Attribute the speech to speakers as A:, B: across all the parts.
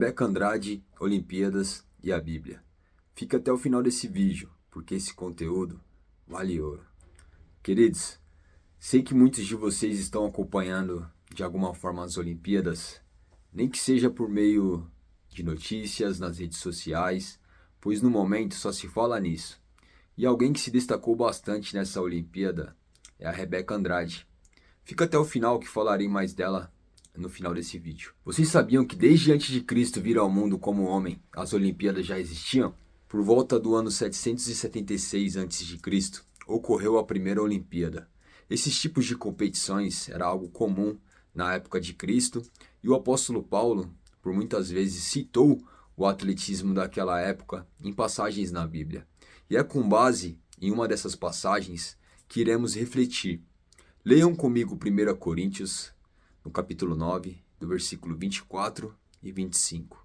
A: Beca Andrade, Olimpíadas e a Bíblia. Fica até o final desse vídeo, porque esse conteúdo vale ouro. Queridos, sei que muitos de vocês estão acompanhando de alguma forma as Olimpíadas, nem que seja por meio de notícias nas redes sociais, pois no momento só se fala nisso. E alguém que se destacou bastante nessa Olimpíada é a Rebeca Andrade. Fica até o final que falarei mais dela no final desse vídeo. Vocês sabiam que desde antes de Cristo vir ao mundo como homem, as Olimpíadas já existiam? Por volta do ano 776 a.C., ocorreu a primeira Olimpíada. Esses tipos de competições era algo comum na época de Cristo, e o apóstolo Paulo, por muitas vezes, citou o atletismo daquela época em passagens na Bíblia. E é com base em uma dessas passagens que iremos refletir. Leiam comigo 1 Coríntios, no capítulo 9, do versículo 24 e 25.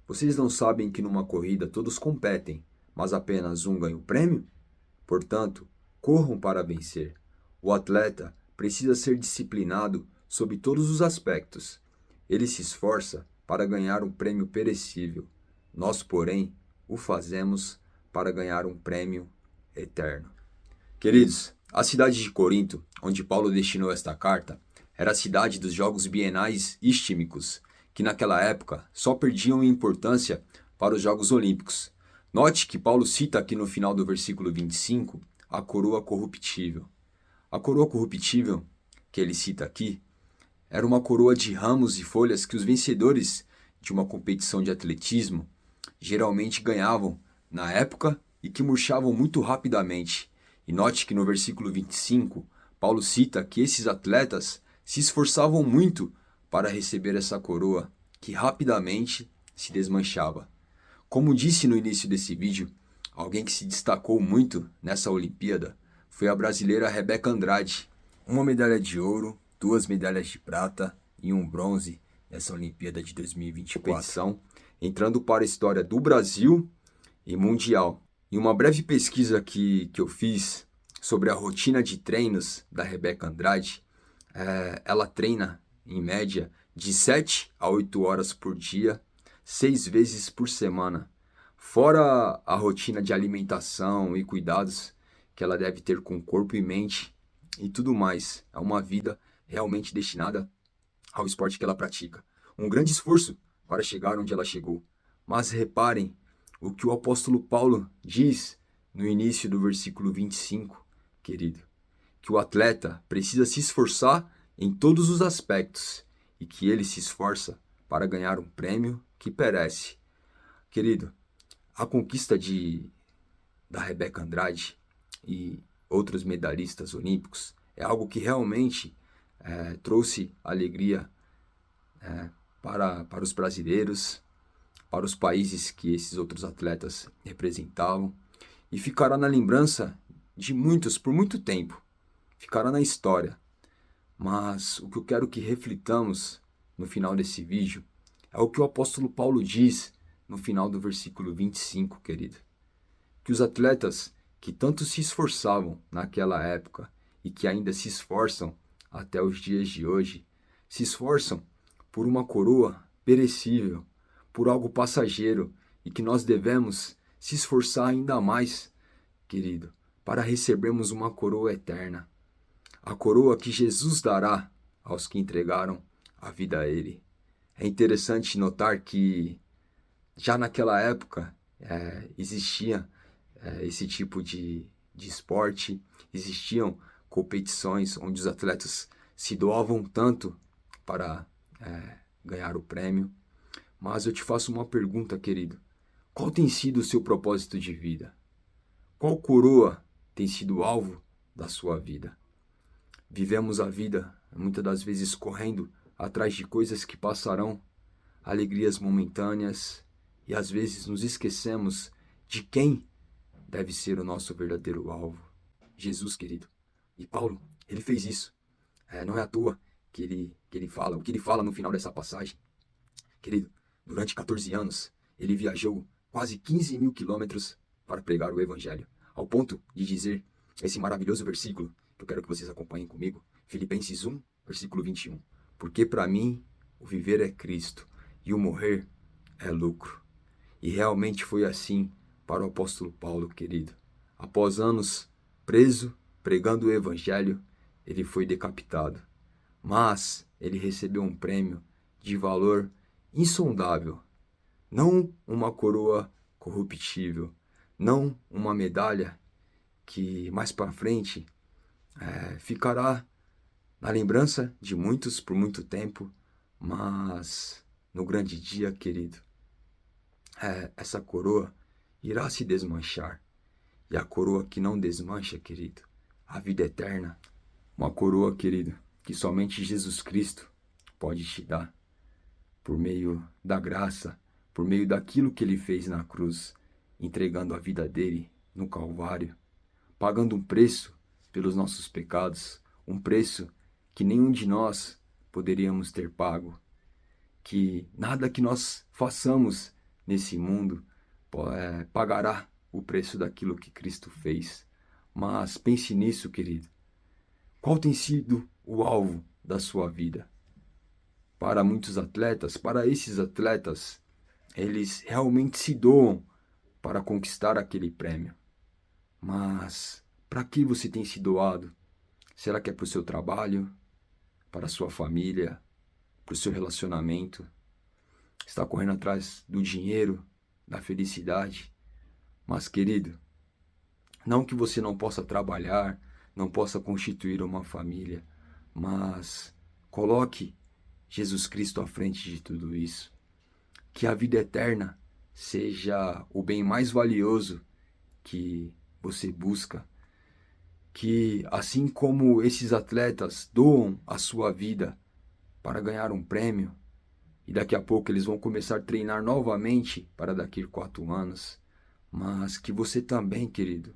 A: Vocês não sabem que numa corrida todos competem, mas apenas um ganha o prêmio? Portanto, corram para vencer. O atleta precisa ser disciplinado sob todos os aspectos. Ele se esforça para ganhar um prêmio perecível. Nós, porém, o fazemos para ganhar um prêmio eterno. Queridos, a cidade de Corinto, onde Paulo destinou esta carta, era a cidade dos Jogos Bienais Istímicos, que naquela época só perdiam em importância para os Jogos Olímpicos. Note que Paulo cita aqui no final do versículo 25 a coroa corruptível. A coroa corruptível, que ele cita aqui, era uma coroa de ramos e folhas que os vencedores de uma competição de atletismo geralmente ganhavam na época e que murchavam muito rapidamente. E note que no versículo 25, Paulo cita que esses atletas se esforçavam muito para receber essa coroa, que rapidamente se desmanchava. Como disse no início desse vídeo, alguém que se destacou muito nessa Olimpíada foi a brasileira Rebeca Andrade. Uma medalha de ouro, 2 medalhas de prata e um bronze nessa Olimpíada de 2024. Competição, entrando para a história do Brasil e mundial. Em uma breve pesquisa que eu fiz sobre a rotina de treinos da Rebeca Andrade, ela treina, em média, de 7 a 8 horas por dia, 6 vezes por semana. Fora a rotina de alimentação e cuidados que ela deve ter com corpo e mente e tudo mais. É uma vida realmente destinada ao esporte que ela pratica. Um grande esforço para chegar onde ela chegou. Mas reparem o que o apóstolo Paulo diz no início do versículo 25, querido, que o atleta precisa se esforçar em todos os aspectos e que ele se esforça para ganhar um prêmio que perece. Querido, a conquista da Rebeca Andrade e outros medalhistas olímpicos é algo que realmente trouxe alegria para os brasileiros, para os países que esses outros atletas representavam, e ficará na lembrança de muitos por muito tempo, ficará na história. Mas o que eu quero que reflitamos no final desse vídeo é o que o apóstolo Paulo diz no final do versículo 25, querido. Que os atletas que tanto se esforçavam naquela época e que ainda se esforçam até os dias de hoje, se esforçam por uma coroa perecível, por algo passageiro, e que nós devemos se esforçar ainda mais, querido, para recebermos uma coroa eterna. A coroa que Jesus dará aos que entregaram a vida a Ele. É interessante notar que já naquela época existia esse tipo de esporte, existiam competições onde os atletas se doavam tanto para ganhar o prêmio. Mas eu te faço uma pergunta, querido. Qual tem sido o seu propósito de vida? Qual coroa tem sido o alvo da sua vida? Vivemos a vida, muitas das vezes, correndo atrás de coisas que passarão, alegrias momentâneas, e às vezes nos esquecemos de quem deve ser o nosso verdadeiro alvo. Jesus, querido. E Paulo, ele fez isso. Não é à toa que ele fala, o que ele fala no final dessa passagem. Querido, durante 14 anos, ele viajou quase 15 mil quilômetros para pregar o Evangelho, ao ponto de dizer esse maravilhoso versículo que eu quero que vocês acompanhem comigo, Filipenses 1, versículo 21. Porque para mim o viver é Cristo e o morrer é lucro. E realmente foi assim para o apóstolo Paulo, querido. Após anos preso, pregando o evangelho, ele foi decapitado. Mas ele recebeu um prêmio de valor insondável. Não uma coroa corruptível, não uma medalha que mais para frente ficará na lembrança de muitos por muito tempo, mas no grande dia, querido, essa coroa irá se desmanchar. E a coroa que não desmancha, querido, a vida eterna, uma coroa, querido, que somente Jesus Cristo pode te dar, por meio da graça, por meio daquilo que ele fez na cruz, entregando a vida dele no Calvário, pagando um preço pelos nossos pecados, um preço que nenhum de nós poderíamos ter pago, que nada que nós façamos nesse mundo pagará o preço daquilo que Cristo fez. Mas pense nisso, querido. Qual tem sido o alvo da sua vida? Para muitos atletas, para esses atletas, eles realmente se doam para conquistar aquele prêmio. Mas para que você tem se doado? Será que é para o seu trabalho, para a sua família, para o seu relacionamento? Está correndo atrás do dinheiro, da felicidade? Mas, querido, não que você não possa trabalhar, não possa constituir uma família, mas coloque Jesus Cristo à frente de tudo isso. Que a vida eterna seja o bem mais valioso que você busca. Que assim como esses atletas doam a sua vida para ganhar um prêmio, e daqui a pouco eles vão começar a treinar novamente para daqui a 4 anos, mas que você também, querido,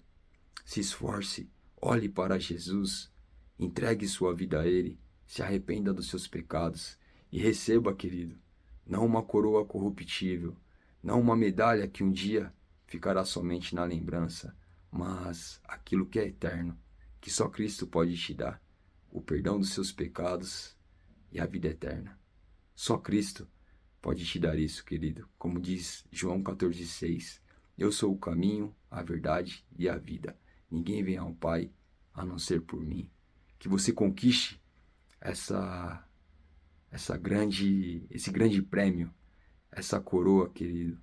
A: se esforce, olhe para Jesus, entregue sua vida a Ele, se arrependa dos seus pecados e receba, querido, não uma coroa corruptível, não uma medalha que um dia ficará somente na lembrança, mas aquilo que é eterno, que só Cristo pode te dar, o perdão dos seus pecados e a vida eterna. Só Cristo pode te dar isso, querido. Como diz João 14,6, eu sou o caminho, a verdade e a vida. Ninguém vem ao Pai a não ser por mim. Que você conquiste esse grande prêmio, essa coroa, querido.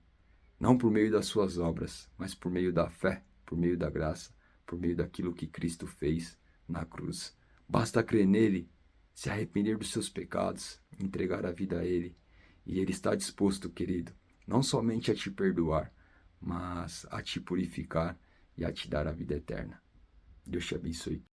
A: Não por meio das suas obras, mas por meio da fé, por meio da graça, por meio daquilo que Cristo fez na cruz. Basta crer nele, se arrepender dos seus pecados, entregar a vida a Ele. E Ele está disposto, querido, não somente a te perdoar, mas a te purificar e a te dar a vida eterna. Deus te abençoe.